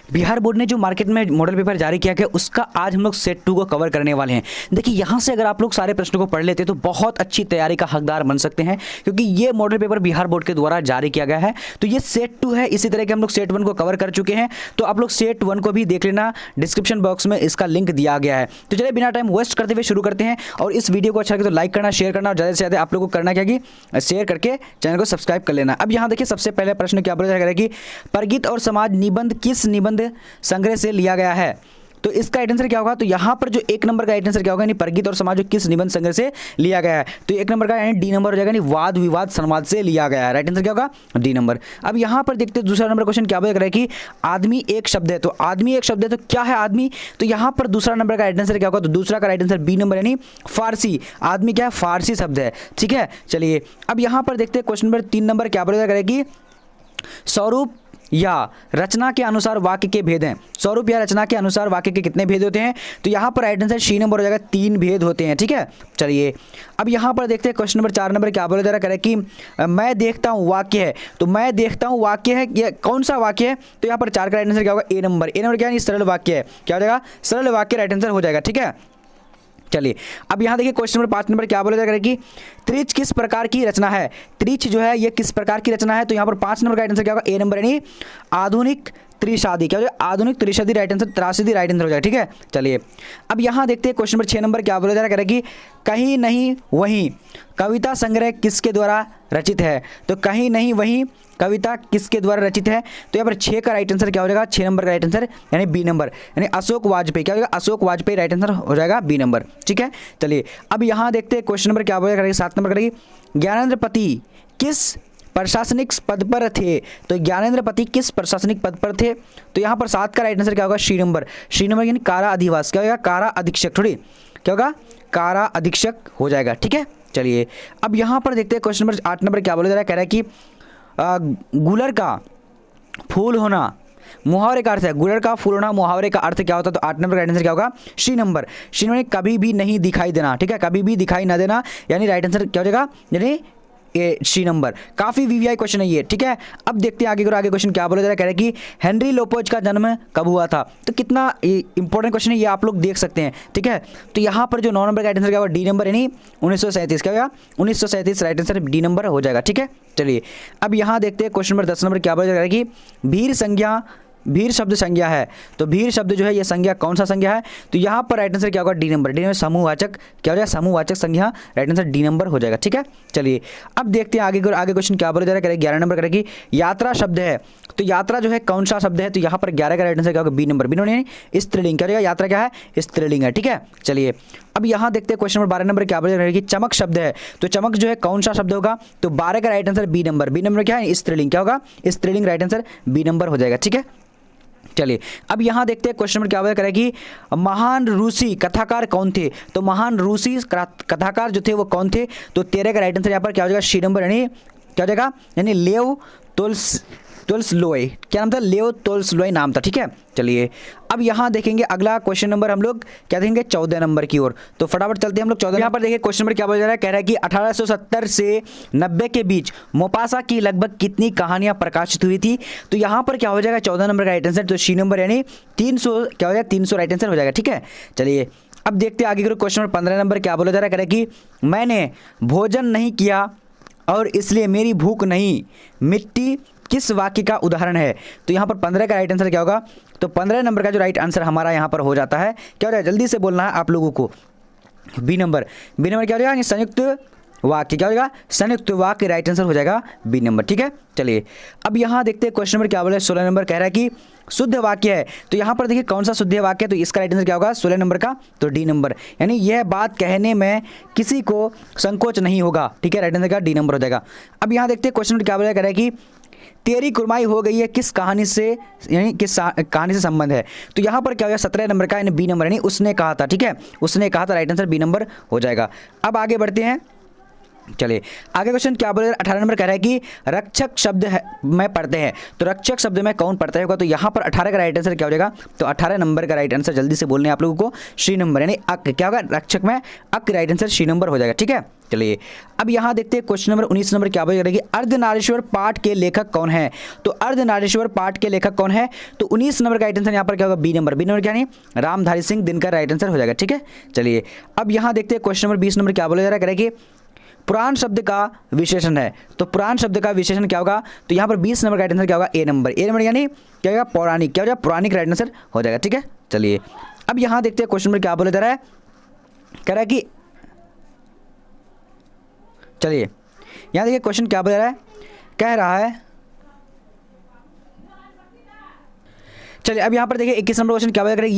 Bihar board ने जो market में मॉडल पेपर जारी किया गया उसका आज हम लोग सेट 2 को कवर करने वाले हैं। देखिए यहाँ से अगर आप लोग सारे प्रश्नों को पढ़ लेते हैं तो बहुत अच्छी तैयारी का हकदार बन सकते हैं, क्योंकि ये मॉडल पेपर बिहार बोर्ड के द्वारा जारी किया गया है। तो ये सेट 2 है, इसी तरह के हम लोग सेट 1 को कवर कर चुके हैं, तो आप लोग सेट 1 को भी देख लेना, डिस्क्रिप्शन बॉक्स में इसका लिंक दिया गया है। तो चलिए बिना टाइम वेस्ट करते हुए शुरू करते हैं, और इस वीडियो को अच्छा लगे तो लाइक करना, शेयर करना, और ज़्यादा से ज़्यादा आप लोग को करना क्या कि शेयर करके चैनल को सब्सक्राइब कर लेना। अब यहाँ देखिए सबसे पहले प्रश्न क्या बोला जाएगा कि परगीत और समाज निबंध किस निबंध संग्रह से लिया गया है। तो इसका राइट आंसर क्या होगा, तो यहाँ पर जो 1 नंबर का राइट आंसर क्या होगा, यानी परगीत और समाज जो किस निबंध संग्रह से लिया गया है, तो 1 नंबर का यानी डी नंबर हो जाएगा, यानी वाद विवाद संवाद से लिया गया है। राइट आंसर क्या होगा, डी नंबर। अब यहाँ पर देखते हैं दूसरा नंबर क्वेश्चन क्या बोल रहा है कि आदमी एक शब्द है। तो आदमी एक शब्द है, तो क्या है आदमी, तो यहाँ पर दूसरा नंबर का राइट आंसर क्या होगा, तो दूसरा का राइट आंसर बी नंबर, यानी फारसी। आदमी क्या है, फारसी शब्द है। ठीक है, चलिए अब यहाँ पर देखते हैं क्वेश्चन नंबर 3 नंबर क्या बोल रहा है कि स्वरूप या रचना के अनुसार वाक्य के भेद हैं। स्वरूप या रचना के अनुसार वाक्य के कितने भेद होते हैं, तो यहाँ पर राइट आंसर सी नंबर हो जाएगा, 3 भेद होते हैं। ठीक है, चलिए अब यहाँ पर देखते हैं क्वेश्चन नंबर 4 नंबर क्या बोला जा रहा है कि मैं देखता हूँ वाक्य है। तो मैं देखता हूँ वाक्य है, ये कौन सा वाक्य है, तो यहाँ पर 4 का राइट आंसर क्या होगा, ए नंबर। ए नंबर क्या है, सरल वाक्य है। क्या हो जाएगा, सरल वाक्य राइट आंसर हो जाएगा। ठीक है, चलिए अब यहाँ देखिए क्वेश्चन नंबर 5 नंबर क्या बोला जाएगा कि त्रिच किस प्रकार की रचना है। त्रिच जो है ये किस प्रकार की रचना है, तो यहाँ पर 5 नंबर का राइट आंसर क्या होगा, ए नंबर, यानी आधुनिक त्रिशादी। क्या हो जाएगा, आधुनिक त्रिशादी राइट आंसर, त्रासदी राइट आंसर हो जाएगा। ठीक है, चलिए अब यहाँ देखते हैं क्वेश्चन नंबर 6 नंबर क्या बोला जा रहा है कि कहीं नहीं वहीं कविता संग्रह किसके द्वारा रचित है। तो कहीं नहीं वहीं कविता किसके द्वारा रचित है, तो यहाँ पर 6 का राइट आंसर क्या हो जाएगा, 6 नंबर का राइट आंसर यानी बी नंबर, यानी अशोक वाजपेयी। क्या हो जाएगा, अशोक वाजपेयी राइट आंसर हो जाएगा, बी नंबर। ठीक है, चलिए अब यहाँ देखते हैं क्वेश्चन नंबर क्या बोलेगा, 7 नंबर करेगी ज्ञानेंद्र पति किस प्रशासनिक पद पर थे। तो ज्ञानेंद्र पति किस प्रशासनिक पद पर थे, तो यहाँ पर 7 का राइट आंसर क्या होगा, सी नंबर। सी नंबर यानी कारा अधिवास। क्या होगा, कारा अधीक्षक, थोड़ी क्या होगा, कारा अधीक्षक हो जाएगा। ठीक है, चलिए अब यहाँ पर देखते हैं क्वेश्चन नंबर 8 नंबर क्या बोला जा रहा है, कह रहा है कि गुलर का फूल होना मुहावरे का अर्थ है। गुलर का फूल होना मुहावरे का अर्थ क्या होता है, तो 8 नंबर का राइट आंसर क्या होगा, सी नंबर। सी नंबर कभी भी नहीं दिखाई देना। ठीक है, कभी भी दिखाई ना देना, यानी राइट आंसर क्या हो जाएगा, यानी ए सी नंबर। काफी वीवीआई क्वेश्चन है ये। ठीक है, अब देखते हैं आगे क्वेश्चन क्या बोला जा रहा है, कह रहे हैं कि हेनरी लोपोज का जन्म कब हुआ था। तो कितना इंपॉर्टेंट क्वेश्चन है ये, आप लोग देख सकते हैं। ठीक है, तो यहाँ पर जो 9 नंबर का राइट आंसर क्या होगा, डी नंबर, यानी 1937। क्या होगा, 1937 राइट आंसर डी नंबर हो जाएगा। ठीक है, चलिए अब यहाँ देखते हैं क्वेश्चन नंबर 10 नंबर क्या बोला जा रहा है कि भीड़ संज्ञा, भीड़ शब्द संज्ञा है। तो भीड़ शब्द जो है ये संज्ञा कौन सा संज्ञा है, तो यहाँ पर राइट आंसर क्या होगा, डी नंबर। डी नंबर समूहवाचक, क्या हो जाएगा, समूहवाचक संज्ञा, राइट आंसर डी नंबर हो जाएगा। ठीक है, चलिए अब देखते हैं आगे क्वेश्चन क्या बोला जा रहा है, 11 नंबर करेगी यात्रा शब्द है। तो यात्रा जो है कौन सा शब्द है, तो यहाँ पर 11 का राइट आंसर क्या होगा, बी नंबर। बी नंबर स्त्रीलिंग। क्या हो जाएगा, यात्रा क्या है, स्त्रीलिंग है। ठीक है, चलिए अब यहाँ देखते हैं क्वेश्चन नंबर 12 नंबर क्या बोला जा रहा है कि चमक शब्द है। तो चमक जो है कौन सा शब्द होगा, तो 12 का right answer B number. B number क्या है, स्त्रीलिंग। क्या होगा, स्त्रीलिंग राइट आंसर बी नंबर हो जाएगा। ठीक है, चलिए अब यहाँ देखते हैं क्वेश्चन नंबर क्या बोला करेगी महान रूसी कथाकार कौन थे। तो महान रूसी कथाकार जो थे वो कौन थे, तो 13 का राइट आंसर यहाँ पर क्या हो जाएगा, सी नंबर, यानी क्या हो जाएगा, यानी लेव तोल्स्टॉय। क्या नाम था, लेव तोल्स्टॉय नाम था। ठीक है, चलिए अब यहाँ देखेंगे अगला क्वेश्चन नंबर हम लोग क्या देखेंगे, 14 नंबर की ओर। तो फटाफट चलते हैं हम लोग 14। यहाँ पर देखिए क्वेश्चन नंबर क्या बोला जा रहा है, कह रहा है कि 1870 से 90 के बीच मोपासा की लगभग कितनी कहानियां प्रकाशित हुई थी। तो यहाँ पर क्या हो जाएगा, 14 नंबर का राइट आंसर, तो सी नंबर, यानी 300 क्या हो जाएगा, 300 राइट आंसर हो जाएगा। ठीक है, चलिए अब देखते हैं आगे क्वेश्चन नंबर 15 नंबर क्या बोला जा रहा है, कह रहा है कि मैंने भोजन नहीं किया और इसलिए मेरी भूख नहीं मिट्टी किस वाक्य का उदाहरण है। तो यहाँ पर 15 का राइट आंसर क्या होगा, तो 15 नंबर का जो राइट आंसर हमारा यहाँ पर हो जाता है, क्या हो जाएगा, जल्दी से बोलना है आप लोगों को, बी नंबर। बी नंबर क्या हो जाएगा, संयुक्त वाक्य। क्या हो जाएगा, संयुक्त वाक्य राइट आंसर हो जाएगा बी नंबर। ठीक है, चलिए अब यहाँ देखते हैं क्वेश्चन नंबर क्या बोला है, 16 नंबर कह रहा है कि शुद्ध वाक्य है। तो यहाँ पर देखिए कौन सा शुद्ध वाक्य है, तो इसका राइट आंसर क्या होगा, 16 नंबर का, तो डी नंबर, यानी यह बात कहने में किसी को संकोच नहीं होगा। ठीक है, राइट आंसर का डी नंबर हो जाएगा। अब यहाँ देखते हैं क्वेश्चन नंबर क्या बोला कह रहा है कि तेरी कुरमाई हो गई है किस कहानी से, यानी किस कहानी से संबंध है। तो यहाँ पर क्या हो गया, 17 नंबर का, यानी बी नंबर, यानी उसने कहा था। ठीक है, उसने कहा था, राइट आंसर बी नंबर हो जाएगा। अब आगे बढ़ते हैं, चलिए आगे क्वेश्चन क्या बोले, 18 नंबर कह रहा है कि रक्षक शब्द है में पढ़ते हैं। तो रक्षक शब्द में कौन पढ़ता होगा, तो यहाँ पर 18 का राइट आंसर क्या हो जाएगा, तो 18 नंबर का राइट आंसर जल्दी से बोलने आप लोगों को, सी नंबर, यानी अक। क्या होगा, रक्षक में अक राइट आंसर सी नंबर हो जाएगा। ठीक है, चलिए अब यहाँ देखते हैं क्वेश्चन नंबर 19 नंबर क्या बोलेगा कि अर्धनारीश्वर पाठ के लेखक कौन है। तो अर्धनारीश्वर पाठ के लेखक कौन है, तो 19 नंबर का राइट आंसर यहाँ पर क्या होगा, बी नंबर। बी नंबर क्या नहीं, रामधारी सिंह दिनकर राइट आंसर हो जाएगा। ठीक है, चलिए अब यहाँ देखते हैं क्वेश्चन नंबर 20 नंबर क्या बोला जा रहा है कि पुराण शब्द का विशेषण है। तो पुराण शब्द का विशेषण क्या होगा, तो यहाँ पर 20 नंबर का राइट आंसर क्या होगा, ए नंबर। ए नंबर यानी क्या होगा, पौराणिक। क्या हो जाएगा, पौराणिक राइट आंसर हो जाएगा। ठीक है, चलिए अब यहाँ देखते हैं क्वेश्चन नंबर क्या बोला जा रहा है, कह रहा है कि चलिए यहाँ देखिए क्वेश्चन क्या बोल रहा है, कह रहा है चलिए अब यहाँ पर देखिए 21 नंबर क्वेश्चन क्या बोल रहा है,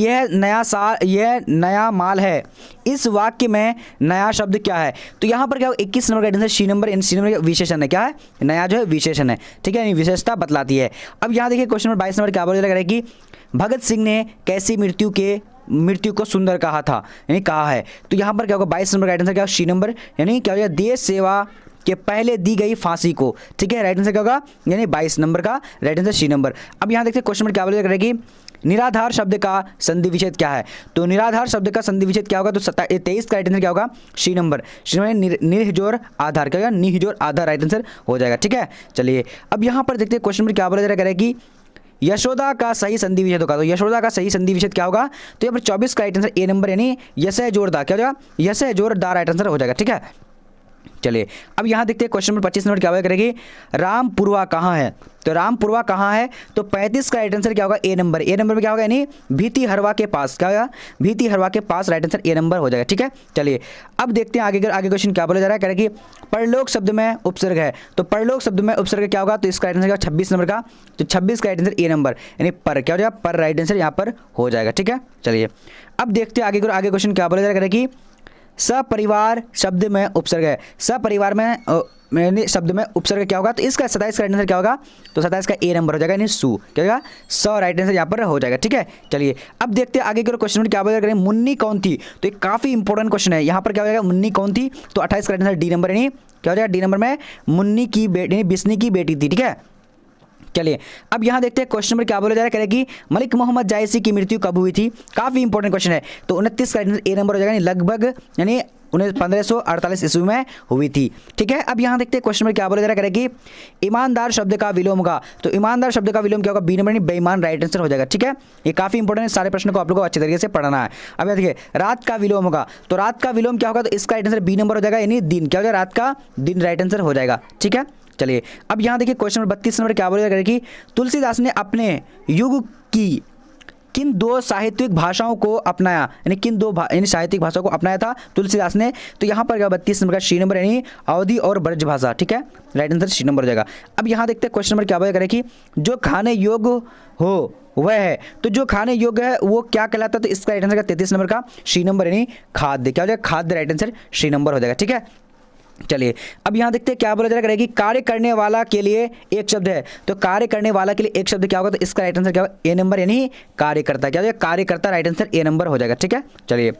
यह नया माल है, इस वाक्य में नया शब्द क्या है। तो यहाँ पर क्या होगा, 21 नंबर का आंसर सी नंबर। इन सी नंबर का विशेषण है, क्या है, नया जो है विशेषण है। ठीक है, विशेषता बतलाती है। अब यहाँ देखिए क्वेश्चन नंबर 22 नंबर क्या बोल रहा है कि भगत सिंह ने कैसी मृत्यु को सुंदर कहा था, यानी कहा है। तो यहाँ पर क्या होगा, 22 नंबर का राइट आंसर क्या होगा, सी नंबर, यानी क्या हो जाएगा, देश सेवा के पहले दी गई फांसी को। ठीक है, राइट आंसर क्या होगा, यानी 22 नंबर का राइट आंसर सी नंबर। अब यहाँ देखते हैं क्वेश्चन नंबर क्या बोलेगा कि निराधार शब्द का संधि विच्छेद क्या है। तो निराधार शब्द का संधि विच्छेद क्या होगा, तो 23 का राइट आंसर क्या होगा, सी नंबर। सी नंबर निर्जोर आधार, क्या होगा, निर्जोर आधार राइट आंसर हो जाएगा। ठीक है, चलिए अब यहाँ पर देखते हैं क्वेश्चन नंबर क्या बोला जा रहा है कि यशोदा का सही संधि विच्छेद होगा। तो यशोदा का सही संधि विच्छेद क्या होगा, तो यहाँ पर 24 का राइट आंसर ए नंबर, यानी यशय जोरदार। क्या हो जाएगा, यशय जोरदार राइट आंसर हो जाएगा। ठीक है, चलिए अब यहाँ देखते हैं क्वेश्चन नंबर 25 नंबर क्या करेगी, रामपुरवा कहाँ है। तो रामपुरवा कहाँ है, तो 35 का राइट आंसर क्या होगा, ए नंबर। ए नंबर में क्या होगा, यानी भीति हरवा के पास। क्या होगा, भीति हरवा के पास राइट आंसर ए नंबर हो जाएगा। ठीक है, चलिए अब देखते हैं आगे क्वेश्चन क्या बोला जा रहा है, करेगी परलोक शब्द में उपसर्ग है। तो परलोक शब्द में उपसर्ग क्या होगा, तो इसका राइट आंसर क्या 26 नंबर का। तो 26 का राइट आंसर ए नंबर, यानी पर। क्या हो जाएगा, पर राइट आंसर यहाँ पर हो जाएगा। ठीक है, चलिए अब देखते हैं आगे क्वेश्चन क्या बोला जा रहा है कि सपरिवार शब्द में उपसर्ग है। सपरिवार में शब्द में उपसर्ग क्या होगा, तो इसका 27 का राइट आंसर क्या होगा, तो 27 का ए नंबर हो जाएगा, यानी सु। क्या होगा, सौ राइट आंसर यहाँ पर हो जाएगा। ठीक है, चलिए अब देखते हैं आगे के क्वेश्चन में क्या बोला करें, मुन्नी कौन थी। तो एक काफी इंपॉर्टेंट क्वेश्चन है, यहाँ पर क्या हो जाएगा, मुन्नी कौन थी। तो 28 का राइट आंसर डी नंबर, यानी क्या हो जाएगा, डी नंबर में मुन्नी की बेटी, बिस्नी की बेटी थी। ठीक है, चलिए अब यहाँ देखते हैं क्वेश्चन नंबर क्या बोला जा रहा है कि मलिक मोहम्मद जायसी की मृत्यु कब हुई थी। काफी इंपॉर्टेंट क्वेश्चन है। तो 29 का ए नंबर हो जाएगा, लगभग यानी 1548 ईस्वी में हुई थी। ठीक है, अब यहाँ देखते हैं क्वेश्चन में क्या बोला जा रहा है कि ईमानदार शब्द का विलोम होगा। तो ईमानदार शब्द का विलोम क्या होगा, बी नंबर, यानी बेईमान राइट आंसर हो जाएगा। ठीक है, ये काफी इंपॉर्टेंट है, सारे प्रश्नों को आप लोगों को अच्छे तरीके से पढ़ना है। अब यहाँ देखिए रात का विलोम होगा। तो रात का विलोम क्या होगा, तो इसका राइट आंसर बी नंबर हो जाएगा, यानी दिन। क्या हो जाएगा, रात का दिन राइट आंसर हो जाएगा। ठीक है, चलिए अब यहाँ देखिए क्वेश्चन नंबर 32 नंबर क्या बोला जा रहा है कि तुलसीदास ने अपने युग की किन दो साहित्यिक भाषाओं को अपनाया, यानी किन दो यानी साहित्यिक भाषाओं को अपनाया था तुलसीदास ने। तो यहाँ पर क्या 32 नंबर का सी नंबर, यानी अवधि और ब्रज भाषा। ठीक है, राइट आंसर सी नंबर हो जाएगा। अब यहाँ देखते हैं क्वेश्चन नंबर क्या बोला कि जो खाने योग्य हो वह है। तो जो खाने योग्य है वो क्या कहलाता है, तो इसका राइट आंसर का 33 नंबर का सी नंबर, यानी खाद्य। क्या हो जाएगा, खाद्य राइट आंसर सी नंबर हो जाएगा। ठीक है, चलिए अब यहाँ देखते हैं क्या बोला जा रहा है कि कार्य करने वाला के लिए एक शब्द है। तो कार्य करने वाला के लिए एक शब्द क्या होगा, तो इसका राइट आंसर क्या होगा, ए नंबर, यानी कार्यकर्ता। क्या हो जाएगा, कार्यकर्ता राइट आंसर ए नंबर हो जाएगा। ठीक है, चलिए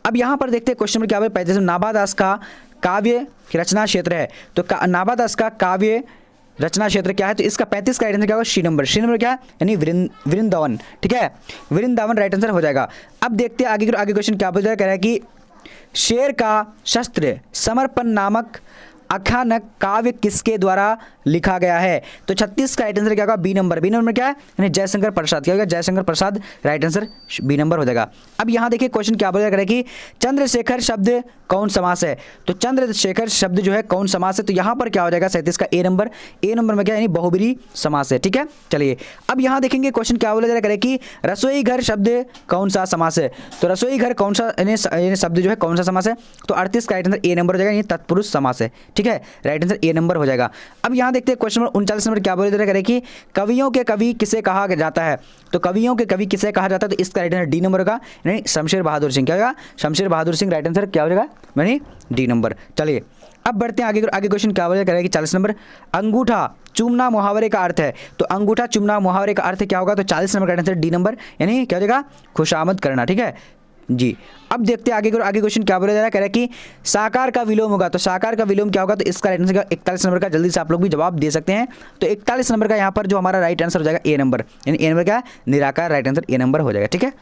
अब यहाँ पर देखते हैं क्वेश्चन में क्या बोला, 35 नाभादास का काव्य रचना क्षेत्र है। तो नाभादास का काव्य रचना क्षेत्र क्या है, तो इसका 35 का राइट आंसर क्या होगा, सी नंबर। सी नंबर क्या है, यानी वृंदावन। ठीक है, वृंदावन राइट आंसर हो जाएगा। अब देखते हैं आगे क्वेश्चन क्या बोला जा रहा है कि शेर का शस्त्र समर्पण नामक आख्यानक काव्य किसके द्वारा लिखा गया है। तो 36 का राइट आंसर क्या होगा, बी नंबर। बी नंबर में क्या है, यानी जयशंकर प्रसाद। क्या होगा, Jaishankar Prasad right answer B number हो जाएगा। अब यहाँ देखिए क्वेश्चन क्या बोला जा रहा है कि चंद्रशेखर शब्द कौन समास है। तो चंद्रशेखर शब्द जो है कौन समास है, तो यहाँ पर क्या हो जाएगा, 37 का ए नंबर। ए नंबर में क्या है, यानी बहुब्रीहि समास है। ठीक है, चलिए अब यहाँ देखेंगे क्वेश्चन क्या बोला जा रहा है कि रसोई घर शब्द कौन सा समास है। तो रसोई घर कौन सा यानी शब्द जो है कौन सा समास है, तो 38 का राइट आंसर ए नंबर हो जाएगा, यानी तत्पुरुष समास है। ठीक है, राइट आंसर ए नंबर हो जाएगा। अब यहाँ देखते हैं क्वेश्चन नंबर 39 नंबर क्या बोले जा रहा है कि कवियों के कवि किसे कहा जाता है। तो कवियों के कवि किसे कहा जाता है, तो इसका राइट आंसर डी नंबर होगा, यानी शमशेर बहादुर सिंह। क्या होगा, शमशेर बहादुर सिंह राइट आंसर क्या हो जाएगा, यानी डी नंबर। चलिए अब बढ़ते हैं आगे क्वेश्चन क्या बोला जा रहा है कि 40 नंबर अंगूठा चूमना मुहावरे का अर्थ है। तो अंगूठा चूमना मुहावरे का अर्थ क्या होगा, तो 40 नंबर का आंसर डी नंबर, यानी क्या हो जाएगा, खुशामद करना। ठीक है जी, अब देखते हैं आगे क्वेश्चन क्या बोला जा रहा है, कह रहा है कि साकार का विलोम होगा। तो साकार का विलोम क्या होगा, तो इसका राइट आंसर 41 नंबर का। जल्दी से आप लोग भी जवाब दे सकते हैं। तो 41 नंबर का यहाँ पर जो हमारा राइट आंसर हो जाएगा ए नंबर, यानी ए नंबर क्या, निराकार राइट आंसर ए नंबर हो जाएगा। ठीक है,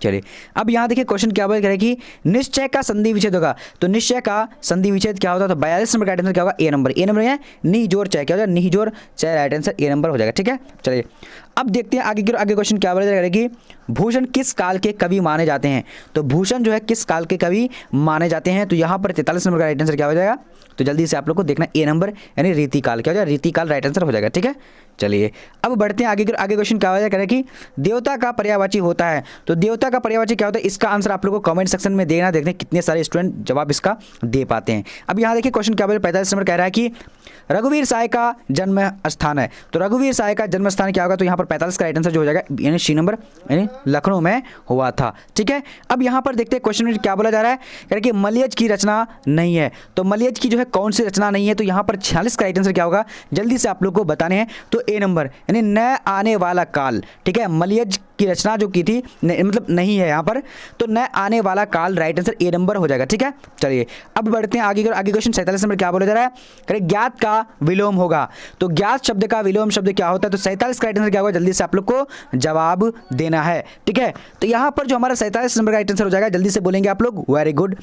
चलिए अब यहाँ देखिए क्वेश्चन क्या बोल कि निश्चय का संधि विच्छेद होगा, तो निश्चय का संधि विच्छेद क्या होता है, तो 42 नंबर का राइट आंसर क्या होगा, ए नंबर। ए नंबर है निजोर चय, क्या हो जाएगा निजोर चय, राइट आंसर ए नंबर हो जाएगा। ठीक है, चलिए अब देखते हैं आगे आगे क्वेश्चन क्या बोला जाएगा कि भूषण किस काल के कवि माने जाते हैं, तो भूषण जो है किस काल के कवि माने जाते हैं, तो यहाँ पर 43 नंबर का राइट आंसर क्या हो जाएगा, तो जल्दी से आप लोग को देखना ए नंबर यानी रीतिकाल, क्या हो जाएगा रीतिकाल राइट आंसर हो जाएगा। ठीक है, चलिए अब बढ़ते हैं आगे क्वेश्चन क्या हो जाएगा कि देवता का पर्यायवाची होता है, तो देवता का पर्यायवाची क्या होता है, इसका आंसर आप लोगों को कमेंट सेक्शन में देना, देखते हैं कितने सारे स्टूडेंट जवाब इसका दे पाते हैं। अब यहाँ देखिए क्वेश्चन क्या बोल 45 नंबर कह रहा है कि रघुवीर साय का जन्म स्थान है, तो रघुवीर साय का जन्म स्थान क्या होगा, तो यहाँ पर 45 का राइट आंसर जो हो जाएगा यानी सी नंबर यानी लखनऊ में हुआ था। ठीक है, अब यहाँ पर देखते हैं क्वेश्चन में क्या बोला जा रहा है कि मलयज की रचना नहीं है, तो मलयज की जो है कौन सी रचना नहीं है, तो यहाँ पर 46 का राइट आंसर क्या होगा, जल्दी से आप लोग को बताने हैं, तो ए नंबर यानी न आने वाला काल। ठीक है, मलयज की रचना जो की थी मतलब नहीं है यहाँ पर, तो न आने वाला काल राइट आंसर ए नंबर हो जाएगा। ठीक है, चलिए अब बढ़ते हैं आगे क्वेश्चन 47 नंबर क्या बोला जा रहा है, ज्ञात का विलोम होगा, तो ज्ञात शब्द का विलोम शब्द क्या होता है, तो 47 का राइट आंसर क्या होगा, जल्दी से आप लोग को जवाब देना है। ठीक है, तो यहाँ पर जो हमारा 47 नंबर का राइट आंसर हो जाएगा, जल्दी से बोलेंगे आप लोग, वेरी गुड।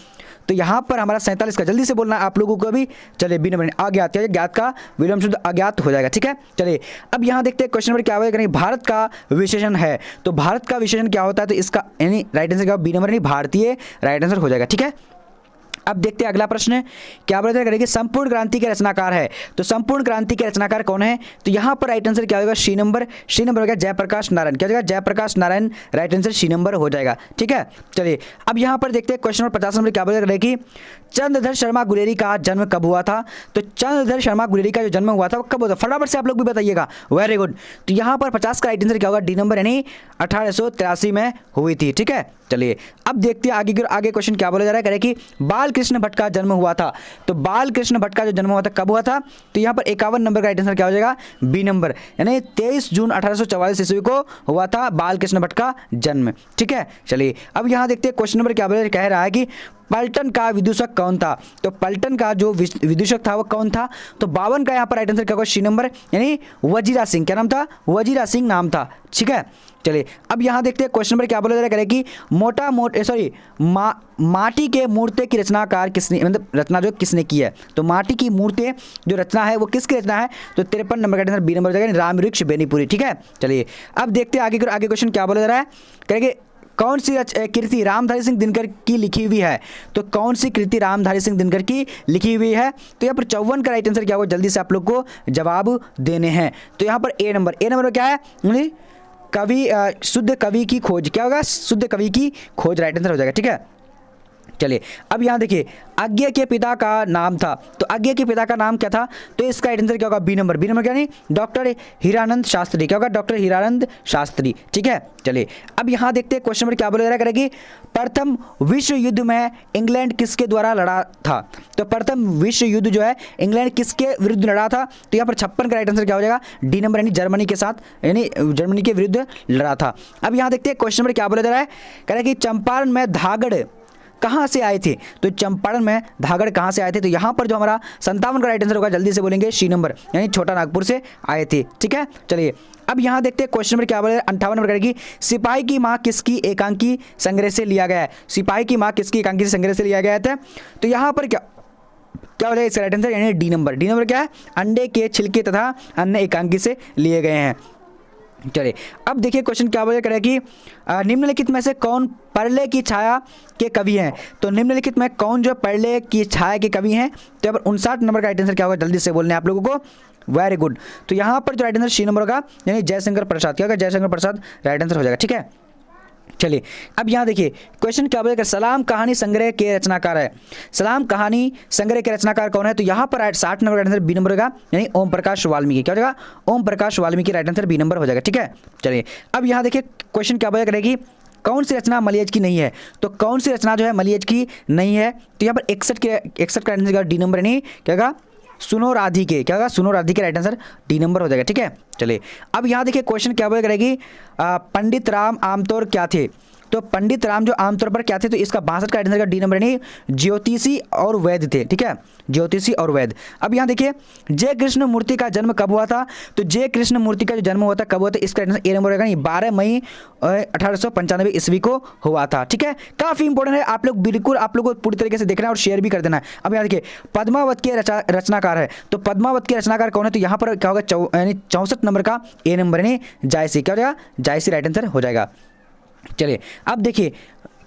तो यहाँ पर हमारा 47 का जल्दी से बोलना आप लोगों को भी, चलिए बी नंबर अज्ञात, ज्ञात का विलोम शब्द अज्ञात हो जाएगा। ठीक है, चलिए अब यहाँ देखते हैं क्वेश्चन नंबर क्या होगा, भारत का विशेषण है, तो भारत का विशेषण क्या होता है, तो इसका यानी राइट आंसर क्या बी नंबर यानी भारतीय राइट आंसर हो जाएगा। ठीक है, अब देखते हैं अगला प्रश्न क्या बोला जाएगा, संपूर्ण क्रांति के रचनाकार है, तो संपूर्ण क्रांति के रचनाकार कौन है, तो यहाँ पर राइट आंसर क्या होगा, सी नंबर हो गया जयप्रकाश नारायण, क्या हो जाएगा Jayaprakash Narayan, right answer C number हो जाएगा। ठीक है, चलिए अब यहाँ पर देखते हैं क्वेश्चन नंबर 50 नंबर क्या बोला जाएगा कि चंद्रधर शर्मा गुलेरी का जन्म कब हुआ था, तो चंद्रधर शर्मा गुलेरी का जो जन्म हुआ था वो कब हुआ था, फटाफट से आप लोग भी बताइएगा, वेरी गुड। तो यहाँ पर 50 का राइट आंसर क्या होगा, डी नंबर यानी 1883 में हुई थी। ठीक है, चलिए अब देखते हैं आगे क्वेश्चन क्या बोला जा रहा है कि बाल कृष्ण भट्ट का जन्म हुआ था, तो बाल कृष्ण भट्ट का जो जन्म हुआ था कब हुआ था, तो यहाँ पर 51 नंबर का राइट आंसर क्या हो जाएगा, बी नंबर यानी 23 जून 1844 ईस्वी को हुआ था बाल कृष्ण भट्ट का जन्म। ठीक है, चलिए अब यहाँ देखते हैं क्वेश्चन नंबर क्या बोला, कह रहा है कि पलटन का विदूषक कौन था, तो पलटन का जो विदूषक था वो कौन था, तो 52 का यहाँ पर राइट आंसर क्या होगा, सी नंबर यानी वजीरा सिंह, क्या नाम था, वजीरा सिंह नाम था। ठीक है, चलिए अब यहाँ देखते हैं क्वेश्चन नंबर क्या बोला जा रहा है कि माटी के मूर्ति की रचनाकार किसने, मतलब रचना जो किसने की है, तो माटी की मूर्ति जो रचना है वो किसकी रचना है, तो 53 नंबर का आंसर बी नंबर हो जाएगा, रामवृक्ष बेनीपुरी। ठीक है, चलिए अब देखते हैं आगे क्वेश्चन क्या बोला जा रहा है, कहेंगे कौन सी कृति रामधारी सिंह दिनकर की लिखी हुई है, तो कौन सी कृति रामधारी सिंह दिनकर की लिखी हुई है, तो यहाँ पर 54 का राइट आंसर क्या होगा, जल्दी से आप लोग को जवाब देने हैं। तो यहाँ पर ए नंबर क्या है, कवि शुद्ध कवि की खोज, क्या होगा शुद्ध कवि की खोज, राइट आंसर हो जाएगा। ठीक है, चलिए अब यहाँ देखिए अज्ञे के पिता का नाम था, तो अज्ञे के पिता का नाम क्या था, तो इसका राइट आंसर क्या होगा, बी नंबर क्या नहीं डॉक्टर हीरानंद शास्त्री, क्या होगा डॉक्टर हीरानंद शास्त्री। ठीक है, चलिए अब यहाँ देखते हैं क्वेश्चन नंबर क्या बोला जा रहा है कि प्रथम विश्व युद्ध में इंग्लैंड किसके द्वारा लड़ा था, तो प्रथम विश्व युद्ध जो है इंग्लैंड किसके विरुद्ध लड़ा था, तो यहाँ पर 56 का राइट आंसर क्या हो जाएगा, डी नंबर यानी जर्मनी के साथ यानी जर्मनी के विरुद्ध लड़ा था। अब यहाँ देखते हैं क्वेश्चन नंबर क्या बोला जा रहा है, कह रहा है कि चंपारण में धागड़ कहाँ से आए थे, तो चंपारण में धागड़ कहाँ से आए थे, तो यहाँ पर जो हमारा 57 का राइट आंसर होगा, जल्दी से बोलेंगे सी नंबर यानी छोटा नागपुर से आए थे। ठीक है, चलिए अब यहाँ देखते हैं क्वेश्चन नंबर क्या बोले 58 नंबर की सिपाही की माँ किसकी एकांकी संग्रह से लिया गया है, सिपाही की माँ किसकी एकांकी संग्रह से लिया गया था, तो यहाँ पर क्या हो जाएगा इसका राइट आंसर यानी डी नंबर क्या है, अंडे के छिलके तथा अन्य एकांकी से लिए गए हैं। चलिए अब देखिए क्वेश्चन क्या बोले करें कि निम्नलिखित में से कौन परले की छाया के कवि हैं, तो निम्नलिखित में कौन जो परले की छाया के कवि हैं, तो यहाँ पर 59 नंबर का राइट आंसर क्या होगा, जल्दी से बोलने आप लोगों को, वेरी गुड। तो यहाँ पर जो राइट आंसर सी नंबर होगा यानी जयशंकर प्रसाद, क्या होगा जयशंकर प्रसाद राइट आंसर हो जाएगा। ठीक है, चलिए अब यहाँ देखिए क्वेश्चन क्या बोलेगा, सलाम कहानी संग्रह के रचनाकार है, सलाम कहानी संग्रह के रचनाकार कौन है, तो यहाँ पर 60 नंबर का आंसर बी नंबर होगा यानी ओम प्रकाश वाल्मीकि, क्या हो जाएगा Om Prakash Valmiki, right answer B number हो जाएगा। ठीक है, चलिए अब यहाँ देखिए क्वेश्चन क्या बोलेगा कि कौन सी रचना मलयज की नहीं है, तो कौन सी रचना जो है मलयज की नहीं है, तो यहाँ पर 61 का आंसर डी नंबर यानी क्या होगा सुनो राधी के, क्या होगा सुनो राधी के, राइट आंसर डी नंबर हो जाएगा। ठीक है, चलिए अब यहाँ देखिए क्वेश्चन क्या बोलेगा कि पंडित राम आमतौर क्या थे, तो पंडित राम जो आमतौर पर क्या थे, तो इसका 62 का आंसर का डी नंबर यानी ज्योतिषी और वैद्य थे, ठीक है, ज्योतिषी और वैद्य। अब यहाँ देखिए जय कृष्ण मूर्ति का जन्म कब हुआ था, तो जय कृष्ण मूर्ति का जो जन्म हुआ था कब हुआ था, इसका आंसर ए नंबर होगा, 12 मई 1895 ईस्वी को हुआ था, ठीक है। काफी इंपॉर्टेंट है, आप लोग बिल्कुल आप लोग को पूरी तरीके से देखना है और शेयर भी कर देना है। अब यहाँ देखिए पद्मावत के रचनाकार है, तो पद्मावत के रचनाकार कौन है, तो यहाँ पर क्या होगा, यानी 64 नंबर का ए नंबर यानी जायसी, क्या हो जाएगा, जायसी राइट आंसर हो जाएगा। चलिए अब देखिए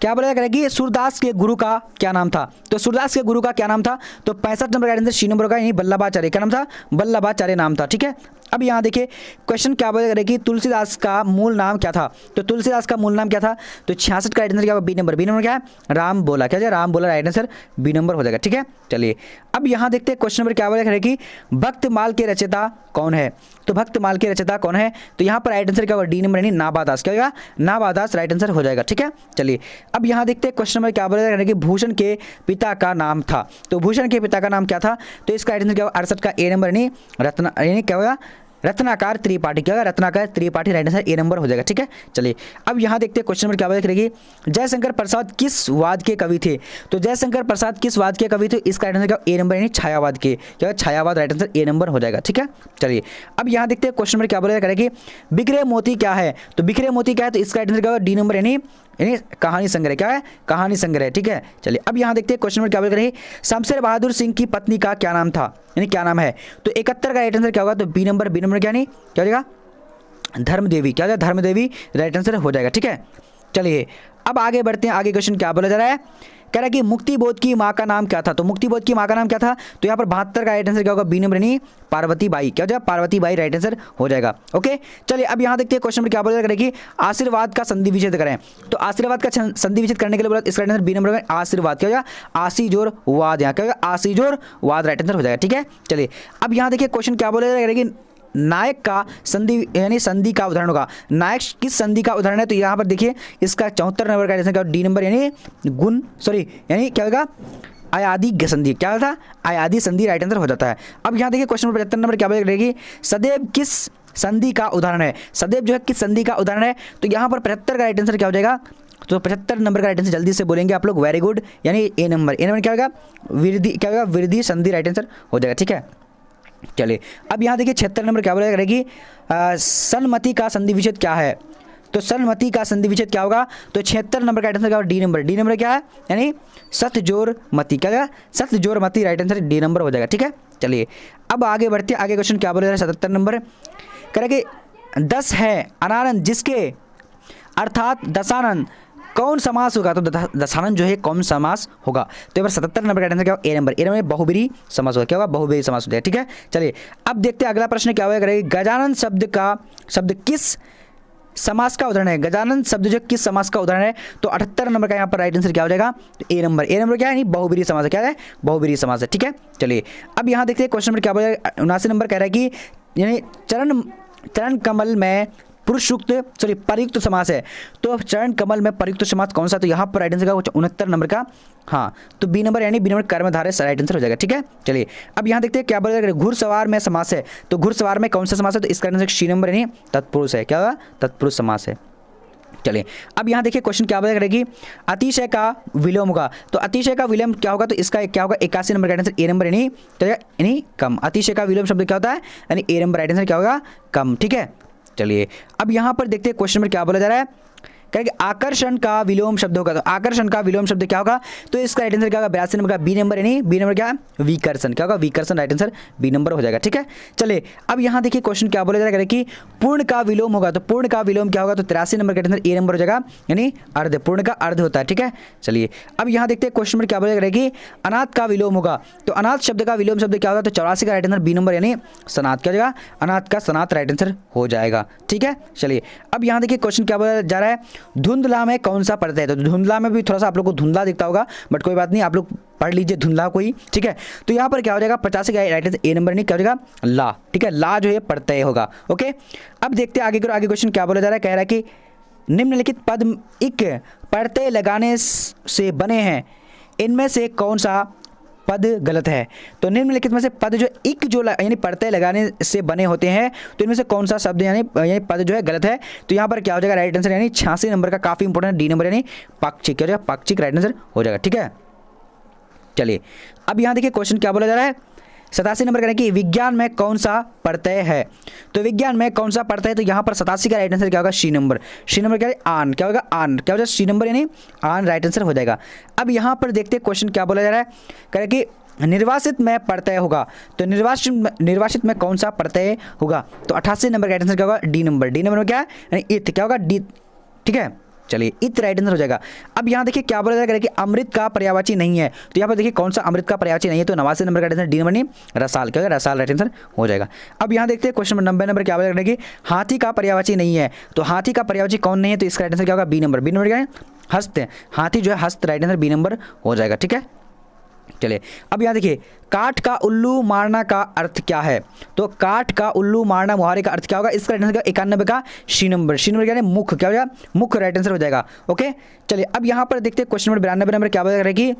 क्या बोला जाएगा कि सूरदास के गुरु का क्या नाम था, तो सूरदास के गुरु का क्या नाम था, तो 65 नंबर का आंसर सी नंबर का यानी वल्लभाचार्य, क्या नाम था, वल्लभाचार्य नाम था, ठीक है। अब यहाँ देखिए क्वेश्चन क्या बोला जाएगा कि तुलसीदास का मूल नाम क्या था, तो तुलसीदास का मूल नाम क्या था, तो 66 का राइट आंसर क्या होगा, बी नंबर, बी नंबर क्या है, राम बोला, क्या है, राम बोला राइट आंसर बी नंबर हो जाएगा, ठीक है। चलिए अब यहाँ देखते हैं क्वेश्चन नंबर क्या बोला जाएगा कि भक्तमाल के रचयिता कौन है, तो भक्तमाल के रचयिता कौन है, तो यहाँ पर राइट आंसर क्या होगा, डी नंबर यानी नाबादास, क्या होगा, नाबादास राइट आंसर हो जाएगा, ठीक है। चलिए अब यहाँ देखते हैं क्वेश्चन नंबर क्या बोला जाएगा कि भूषण के पिता का नाम था, तो भूषण के पिता का नाम क्या था, तो इसका राइट आंसर क्या होगा, 68 का ए नंबर यानी रत्ना यानी क्या होगा, रत्नाकर त्रिपाठी, क्या होगा, Ratnakar Tripathi right answer A number हो जाएगा, ठीक है। चलिए अब यहाँ देखते हैं क्वेश्चन नंबर क्या बात करेगी, जयशंकर प्रसाद किस वाद के कवि थे, तो जयशंकर प्रसाद किस वाद के कवि थे, इसका राइट आंसर क्या ए नंबर यानी छायावाद के, क्या है, छायावाद राइट आंसर ए नंबर हो जाएगा, ठीक है। चलिए अब यहाँ देखते हैं क्वेश्चन नंबर क्या बोला करेगी, बिखरे मोती क्या है, तो बिखरे मोती क्या है, तो इसका राइट आंसर क्या होगा, डी नंबर यानी कहानी संग्रह, क्या है, कहानी संग्रह, ठीक है। चलिए अब यहाँ देखते हैं क्वेश्चन नंबर क्या बोल रही, शमशेर बहादुर सिंह की पत्नी का क्या नाम था, यानी क्या नाम है, तो 71 का राइट आंसर क्या होगा, तो बी नंबर, बी नंबर क्या नहीं क्या हो जाएगा, धर्मदेवी, क्या हो जाएगा, धर्मदेवी राइट आंसर हो जाएगा, ठीक है। चलिए अब आगे बढ़ते हैं, आगे क्वेश्चन क्या बोला जा रहा है, कह रहा है कि मुक्तिबोध की माँ का नाम क्या था, तो मुक्तिबोध की माँ का नाम क्या था, तो यहाँ पर 72 का राइट आंसर क्या होगा, बी नंबर यानी पार्वती बाई, क्या हो जाएगा, पार्वती बाई राइट आंसर हो जाएगा, ओके। चलिए अब यहाँ देखते हैं क्वेश्चन में क्या बोला जाएगा कि आशीर्वाद का संधि विच्छेद करें, तो आशीर्वाद का संधि विच्छेद करने के लिए बोला, इसका राइट आंसर बी नंबर आशीर्वाद, क्या हो जाएगा, आशीजोर वाद, यहाँ क्या होगा, आशीजोर वाद राइट आंसर हो जाएगा, ठीक है। चलिए अब यहाँ देखिए क्वेश्चन क्या बोला जाएगा कि नायक का संधि यानी संधि का उदाहरण होगा, नायक किस संधि का उदाहरण है, तो यहाँ पर देखिए इसका 74 नंबर का आंसर क्या, डी नंबर यानी गुण सॉरी यानी क्या होगा, अयादी संधि, क्या था, अयादी संधि राइट आंसर हो जाता है। अब यहाँ देखिए क्वेश्चन नंबर 75 नंबर क्या रहेगी, सदैव किस संधि का उदाहरण है, सदैव जो है किस संधि का उदाहरण है, तो यहाँ पर 75 का राइट आंसर क्या हो जाएगा, तो 75 नंबर का राइट आंसर जल्दी से बोलेंगे आप लोग, वेरी गुड, यानी ए नंबर, ए नंबर क्या होगा, वृद्धि, क्या होगा, वृद्धि संधि राइट आंसर हो जाएगा, ठीक है। चलिए अब यहाँ देखिए 76 नंबर क्या बोला करेगी, सन्मति का संधि विच्छेद क्या है, तो सन्मति का संधि विच्छेद क्या होगा, तो 76 नंबर का आंसर क्या होगा, डी नंबर, डी नंबर क्या है, यानी सतजोर मति, क्या है, सतजोर मति राइट आंसर डी नंबर हो जाएगा, ठीक है। चलिए अब आगे बढ़ते हैं, आगे क्वेश्चन क्या बोला 77 नंबर कह रहे कि 10 है अनानंद जिसके अर्थात दशानंद कौन समास होगा, तो दशानंद जो है कौन समास होगा, तो यहाँ पर 77 नंबर का आंसर क्या होगा, ए नंबर, ए नंबर बहुब्रीहि समास होगा, क्या होगा, बहुब्रीहि समास हो जाएगा, ठीक है। चलिए अब देखते हैं अगला प्रश्न क्या होगा, गजानन शब्द किस समास का उदाहरण है, गजानन शब्द जो किस समास का उदाहरण है, तो 78 नंबर का यहाँ पर राइट आंसर क्या हो जाएगा, तो ए नंबर, ए नंबर क्या है, बहुब्रीहि समास है, क्या है, बहुब्रीहि समास है, ठीक है। चलिए अब यहाँ देखते हैं क्वेश्चन नंबर क्या बोला, 79 नंबर कह रहा है कि यानी चरण कमल में प्रयुक्त समास है, तो चरण कमल में प्रयुक्त समास कौन सा, तो यहाँ पर राइट आंसर का 69 नंबर का, हाँ तो बी नंबर यानी बी नंबर कर्मधारय राइट आंसर हो जाएगा, ठीक है। चलिए अब यहाँ देखते हैं क्या बोला जाएगा, घुड़सवार में समास है, तो घुड़सवार में कौन सा समास है, तो इसका आंसर सी नंबर यानी तत्पुरुष है, क्या होगा, तत्पुरुष समास है। चलिए अब यहाँ देखिए क्वेश्चन क्या बोला करेगी, अतिशय का विलोम होगा, तो अतिशय का विलोम क्या होगा, तो इसका क्या होगा, 81 नंबर का आंसर ए नंबर यानी कम, अतिशय का विलोम शब्द क्या होता है, यानी ए नंबर राइट आंसर क्या होगा, कम, ठीक है। चलिए अब यहाँ पर देखते हैं क्वेश्चन में क्या बोला जा रहा है, कहेंगे आकर्षण का विलोम शब्द होगा, तो आकर्षण का विलोम शब्द क्या होगा, तो इसका राइट आंसर क्या होगा, 82 नंबर का बी नंबर, यानी बी नंबर क्या है, विकर्षण, क्या होगा, विकर्षण राइट आंसर बी नंबर हो जाएगा, ठीक है। चलिए अब यहाँ देखिए क्वेश्चन क्या बोला जा रहा है कि पूर्ण का विलोम होगा, तो पूर्ण का विलोम क्या होगा, तो 83 नंबर का आंसर ए नंबर हो जाएगा, यानी अर्ध, पूर्ण का अर्ध होता है, ठीक है। चलिए अब यहाँ देखते हैं क्वेश्चन में क्या बोला जा रहा है कि अनाथ का विलोम होगा, तो अनाथ शब्द का विलोम शब्द क्या होगा, तो 84 का राइट आंसर बी नंबर यानी सनाथ, क्या हो जाएगा, अनाथ का सनाथ राइट आंसर हो जाएगा, ठीक है। चलिए अब यहाँ देखिए क्वेश्चन क्या बोला जा रहा है, धुंधला में कौन सा पड़ता है, तो धुंधला में भी थोड़ा सा आप लोग को धुंधला दिखता होगा, बट कोई बात नहीं, आप लोग पढ़ लीजिए धुंधला कोई, ठीक है। तो यहाँ पर क्या हो जाएगा, 85 का राइट आंसर ए नंबर नहीं क्या हो जाएगा, ला, ठीक है, ला जो है प्रत्यय होगा, ओके। अब देखते हैं आगे आगे क्वेश्चन क्या बोला जा रहा है, कह रहा है कि निम्नलिखित पद इक प्रत्यय लगाने से बने हैं, इनमें से कौन सा पद गलत है। तो निम्नलिखित में से पद जो इक जो यानी प्रत्यय लगाने से बने होते हैं तो इनमें से कौन सा शब्द यानी पद जो है गलत है। तो यहाँ पर क्या हो जाएगा राइट आंसर, यानी 86 नंबर का काफी इंपॉर्टेंट डी नंबर यानी पाक्षिक, क्या हो जाएगा पाक्षिक राइट आंसर हो जाएगा। ठीक है, चलिए अब यहाँ देखिए क्वेश्चन क्या बोला जा रहा है 87 नंबर का कि विज्ञान में कौन सा प्रत्यय है। तो विज्ञान में कौन सा प्रत्यय है, तो यहाँ पर 87 का राइट आंसर क्या होगा सी नंबर। सी नंबर क्या है आन, क्या होगा आन, क्या हो जाएगा सी नंबर यानी आन राइट आंसर हो जाएगा। अब यहाँ पर देखते हैं क्वेश्चन क्या बोला जा रहा है, कह कि निर्वासित में प्रत्यय होगा। तो निर्वासित में कौन सा प्रत्यय होगा, तो 88 नंबर का राइट आंसर क्या होगा डी नंबर। डी नंबर में क्या है यानी इत, क्या होगा डी। ठीक है, चलिए इत राइट आंसर हो जाएगा। अब यहाँ देखिए क्या बोला जाएगा कि अमृत का पर्यायवाची नहीं है। तो यहाँ पर देखिए कौन सा अमृत का पर्यायवाची नहीं है, तो 89 नंबर का राइट आंसर डी नंबर नहीं रसाल, क्या होगा रसाल राइट आंसर हो जाएगा। अब यहाँ देखते हैं क्वेश्चन नंबर 90 नंबर क्या बोला जाएगा कि हाथी का पर्यायवाची नहीं है। तो हाथी का पर्यायवाची कौन नहीं है, तो इसका राइट आंसर क्या होगा बी नंबर। बी नंबर क्या है हस्त, हाथी जो है हस्त राइट आंसर बी नंबर हो जाएगा। ठीक है, चलिए अब यहाँ देखिए काठ का उल्लू मारना का अर्थ क्या है। तो काठ का उल्लू मारना मुहावरे का अर्थ क्या होगा, इसका राइट आंसर 91 का सी नंबर। सी नंबर क्या है मुख, क्या हो जाएगा मुख राइट आंसर हो जाएगा। ओके, चलिए अब यहाँ पर देखते हैं क्वेश्चन नंबर 92 नंबर क्या बोला कि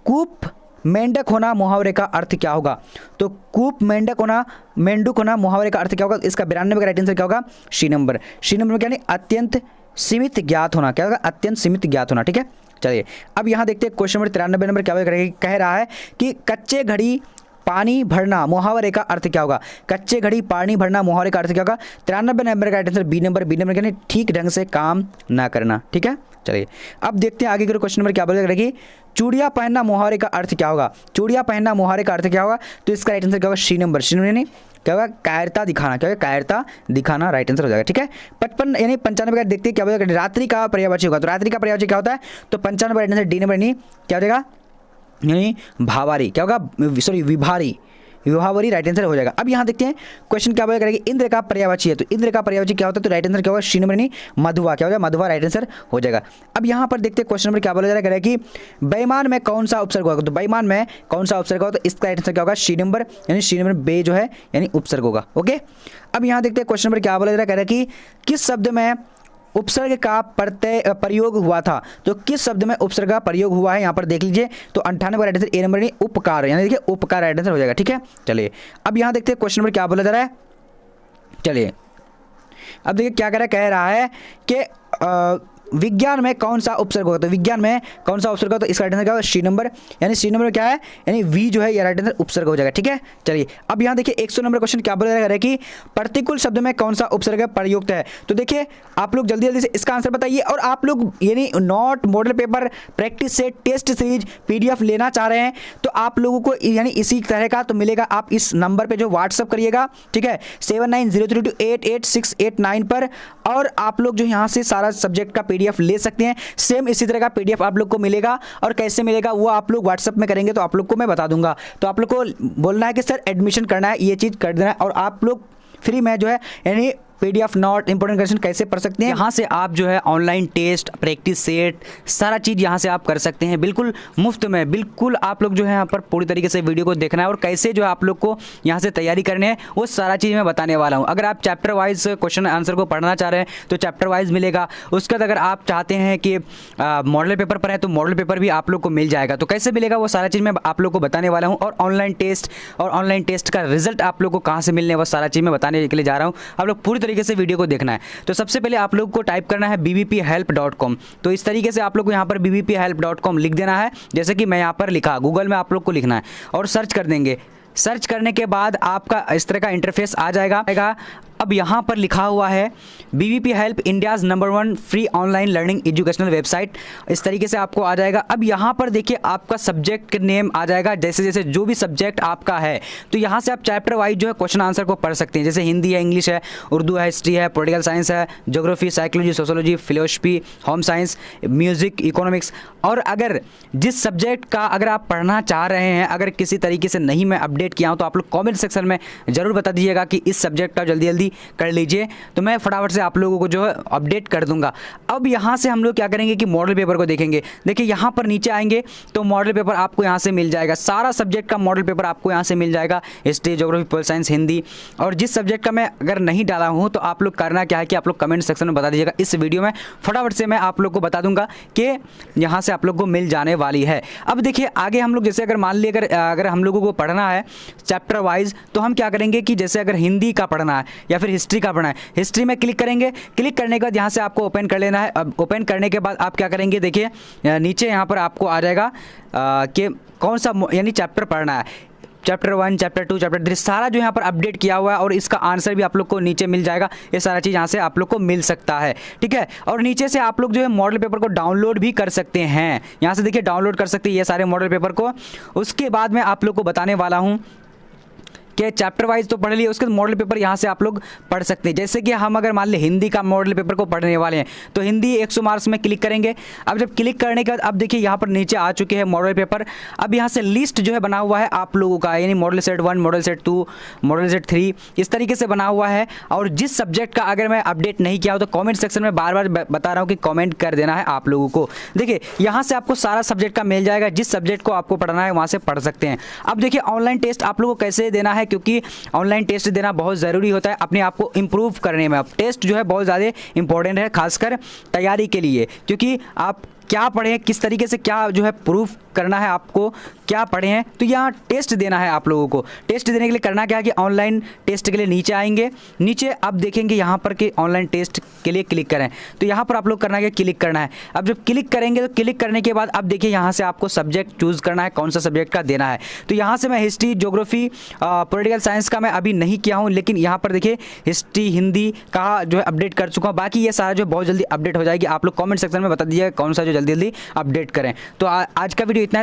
कूप मेंढक होना मुहावरे का अर्थ क्या होगा। तो कूप मेंढक होना, मेंढक होना मुहावरे का अर्थ क्या होगा, इसका 92 का राइट आंसर क्या होगा सी नंबर। सी नंबर क्या अत्यंत सीमित ज्ञात होना, क्या होगा अत्यंत सीमित ज्ञात होना। ठीक है, चलिए अब यहाँ देखते हैं क्वेश्चन नंबर 93 नंबर क्या कह रहा है कि कच्चे घड़ी पानी भरना मुहावरे का अर्थ क्या होगा। कच्चे घड़ी पानी भरना मुहावरे का अर्थ क्या होगा, 93 नंबर का right answer B number. B number क्या ठीक ढंग से काम ना करना। ठीक है, चलिए अब देखते हैं आगे के क्वेश्चन नंबर क्या बोलेगा कि चूड़ियाँ पहनना मुहावरे का अर्थ क्या होगा। चूड़ियाँ पहनना मुहावरे का अर्थ क्या होगा, तो इसका राइट आंसर क्या होगा सी नंबर। सी नंबर यानी क्या होगा कायरता दिखाना, क्या होगा कायरता दिखाना राइट आंसर हो जाएगा। ठीक है, 55 यानी 95 का देखते हैं क्या बोलेगा रात्रि का पर्यायवाची होगा। तो रात्रि का पर्यायवाची क्या होता है, तो 95 राइट आंसर डी नंबर यानी क्या हो जाएगा यानी भावारी, क्या होगा सॉरी विभारी, विभावरी राइट आंसर हो जाएगा। अब यहाँ देखते हैं क्वेश्चन क्या बोलेगा कि इंद्र का पर्यायवाची है। तो इंद्र का पर्यायवाची क्या होता है, तो राइट आंसर क्या होगा सी नंबर यानी मधुआ, क्या हो जाएगा मधुआ राइट आंसर हो जाएगा। अब यहाँ पर देखते हैं क्वेश्चन नंबर क्या बोला जा रहा है कि बेईमान में कौन सा उपसर्ग होगा। तो बेईमान में कौन सा उपसर्ग होगा, तो इसका राइट आंसर क्या होगा सी नंबर यानी सी नंबर बे जो है यानी उपसर्ग होगा। ओके, अब यहाँ देखते हैं क्वेश्चन नंबर क्या बोला जा रहा है कि किस शब्द में उपसर्ग का प्रयोग हुआ था। तो किस शब्द में उपसर्ग का प्रयोग हुआ है यहाँ पर देख लीजिए। तो 98 राइट आंसर ए नंबर यानी उपकार, यानी देखिए उपकार राइट आंसर हो जाएगा। ठीक है, चलिए अब यहाँ देखते हैं क्वेश्चन नंबर क्या बोला जा रहा है। चलिए अब देखिए क्या कह रहा है कि विज्ञान में कौन सा उपसर्ग होगा। तो विज्ञान में कौन सा उपसर्ग होगा, तो इसका राइट आंसर क्या होगा सी नंबर, यानी सी नंबर क्या है यानी वी जो है ये राइट आंसर उपसर्ग हो जाएगा। ठीक है, चलिए अब यहाँ देखिए 100 नंबर क्वेश्चन क्या बोला जा रहा है कि प्रतिकूल शब्द में कौन सा उपसर्ग प्रयुक्त है। तो देखिए आप लोग जल्दी जल्दी से इसका आंसर बताइए। और आप लोग यानी note model paper practice set test series PDF लेना चाह रहे हैं तो आप लोगों को यानी इसी तरह का तो मिलेगा। आप इस नंबर पर जो व्हाट्सअप करिएगा, ठीक है 7903288689 पर, और आप लोग जो यहाँ से सारा सब्जेक्ट का PDF ले सकते हैं। सेम इसी तरह का PDF आप लोग को मिलेगा, और कैसे मिलेगा वो आप लोग व्हाट्सएप में करेंगे तो आप लोग को मैं बता दूंगा। तो आप लोग को बोलना है कि सर एडमिशन करना है, ये चीज़ कर देना है, और आप लोग फ्री में जो है यानी PDF नोट इंपॉर्टेंट क्वेश्चन कैसे पढ़ सकते हैं। यहाँ से आप जो है ऑनलाइन टेस्ट प्रैक्टिस सेट सारा चीज़ यहाँ से आप कर सकते हैं बिल्कुल मुफ्त में। बिल्कुल आप लोग जो है यहाँ पर पूरी तरीके से वीडियो को देखना है, और कैसे जो है आप लोग को यहाँ से तैयारी करनी है वो सारा चीज़ मैं बताने वाला हूँ। अगर आप चैप्टर वाइज क्वेश्चन आंसर को पढ़ना चाह रहे हैं तो चैप्टर वाइज मिलेगा। उसके बाद अगर आप चाहते हैं कि मॉडल पेपर पर है तो मॉडल पेपर भी आप लोग को मिल जाएगा। तो कैसे मिलेगा वो सारा चीज़ मैं आप लोग को बताने वाला हूँ। और ऑनलाइन टेस्ट का रिजल्ट आप लोग को कहाँ से मिलने वो सारा चीज़ मैं बताने के लिए जा रहा हूँ। आप लोग पूरी तरीके से वीडियो को देखना है। तो सबसे पहले आप लोग को टाइप करना है bbphelp.com। तो इस तरीके से आप लोग को यहाँ पर bbphelp.com लिख देना है, जैसे कि मैं यहाँ पर लिखा। गूगल में आप लोग को लिखना है और सर्च कर देंगे। सर्च करने के बाद आपका इस तरह का इंटरफेस आ जाएगा। अब यहाँ पर लिखा हुआ है BBP help India's number 1 free online learning educational website. इस तरीके से आपको आ जाएगा। अब यहाँ पर देखिए आपका सब्जेक्ट का नेम आ जाएगा, जैसे जैसे जो भी सब्जेक्ट आपका है। तो यहाँ से आप चैप्टर वाइज जो है क्वेश्चन आंसर को पढ़ सकते हैं। जैसे हिंदी है, इंग्लिश है, उर्दू है, हिस्ट्री है, पॉलिटिकल साइंस है, geography, psychology, sociology, philosophy, home science, music, economics. और अगर जिस सब्जेक्ट का अगर आप पढ़ना चाह रहे हैं, अगर किसी तरीके से नहीं मैं अपडेट किया हूँ तो आप लोग कॉमेंट सेक्शन में ज़रूर बता दीजिएगा कि इस सब्जेक्ट का जल्दी जल्दी कर लीजिए, तो मैं फटाफट से आप लोगों को जो है अपडेट कर दूंगा। अब यहाँ से हम लोग क्या करेंगे कि मॉडल पेपर को देखेंगे। देखिए यहाँ पर नीचे आएंगे तो मॉडल पेपर आपको यहाँ से मिल जाएगा, सारा सब्जेक्ट का मॉडल पेपर आपको यहाँ से मिल जाएगा, history, geography, political science, Hindi. और जिस सब्जेक्ट का मैं अगर नहीं डाला हूँ तो आप लोग करना क्या है कि आप लोग कमेंट सेक्शन में बता दीजिएगा। इस वीडियो में फटाफट से मैं आप लोग को बता दूंगा कि यहाँ से आप लोग को मिल जाने वाली है। अब देखिए आगे हम लोग जैसे अगर मान ली अगर हम लोगों को पढ़ना है चैप्टर वाइज, तो हम क्या करेंगे कि जैसे अगर हिंदी का पढ़ना है या फिर हिस्ट्री का पढ़ना है, हिस्ट्री में क्लिक करेंगे। क्लिक करने के बाद यहाँ से आपको ओपन कर लेना है। अब ओपन करने के बाद आप क्या करेंगे, देखिए नीचे यहाँ पर आपको आ जाएगा कि कौन सा यानी चैप्टर पढ़ना है, चैप्टर 1, चैप्टर 2, चैप्टर 3, सारा जो यहाँ पर अपडेट किया हुआ है और इसका आंसर भी आप लोग को नीचे मिल जाएगा। ये सारा चीज़ यहाँ से आप लोग को मिल सकता है, ठीक है। और नीचे से आप लोग जो है मॉडल पेपर को डाउनलोड भी कर सकते हैं। यहाँ से देखिए डाउनलोड कर सकते हैं ये सारे मॉडल पेपर को। उसके बाद मैं आप लोग को बताने वाला हूँ कि चैप्टर वाइज तो पढ़ लिए, उसके बाद मॉडल पेपर यहाँ से आप लोग पढ़ सकते हैं। जैसे कि हम अगर मान लें हिंदी का मॉडल पेपर को पढ़ने वाले हैं तो हिंदी 100 मार्क्स में क्लिक करेंगे। अब जब क्लिक करने के बाद अब देखिए यहाँ पर नीचे आ चुके हैं मॉडल पेपर। अब यहाँ से लिस्ट जो है बना हुआ है आप लोगों का, यानी model set 1, model set 2, model set 3, इस तरीके से बना हुआ है। और जिस सब्जेक्ट का अगर मैं अपडेट नहीं किया हो तो कॉमेंट सेक्शन में बार बार बता रहा हूँ कि कॉमेंट कर देना है आप लोगों को। देखिए यहाँ से आपको सारा सब्जेक्ट का मिल जाएगा, जिस सब्जेक्ट को आपको पढ़ना है वहाँ से पढ़ सकते हैं। अब देखिए ऑनलाइन टेस्ट आप लोगों को कैसे देना है, क्योंकि ऑनलाइन टेस्ट देना बहुत ज़रूरी होता है अपने आप को इम्प्रूव करने में। अब टेस्ट जो है बहुत ज़्यादा इंपॉर्टेंट है, खासकर तैयारी के लिए, क्योंकि आप क्या पढ़ें, किस तरीके से क्या जो है प्रूफ करना है आपको, क्या पढ़े हैं, तो यहाँ टेस्ट देना है आप लोगों को। टेस्ट देने के लिए करना क्या है कि ऑनलाइन टेस्ट के लिए नीचे आएंगे, नीचे अब देखेंगे यहाँ पर कि ऑनलाइन टेस्ट के लिए क्लिक करें, तो यहाँ पर आप लोग करना है कि क्लिक करना है। अब जब क्लिक करेंगे तो क्लिक करने के बाद अब देखिए यहाँ से आपको सब्जेक्ट चूज़ करना है, कौन सा सब्जेक्ट का देना है। तो यहाँ से मैं हिस्ट्री, ज्योग्राफी, पॉलिटिकल साइंस का मैं अभी नहीं किया हूँ, लेकिन यहाँ पर देखिए हिस्ट्री, हिंदी का जो है अपडेट कर चुका हूँ। बाकी ये सारा जो बहुत जल्दी अपडेट हो जाएगी। आप लोग कॉमेंट सेक्शन में बता दीजिएगा कौन सा जो जल्दी अपडेट करें। तो आज का वीडियो इतना है।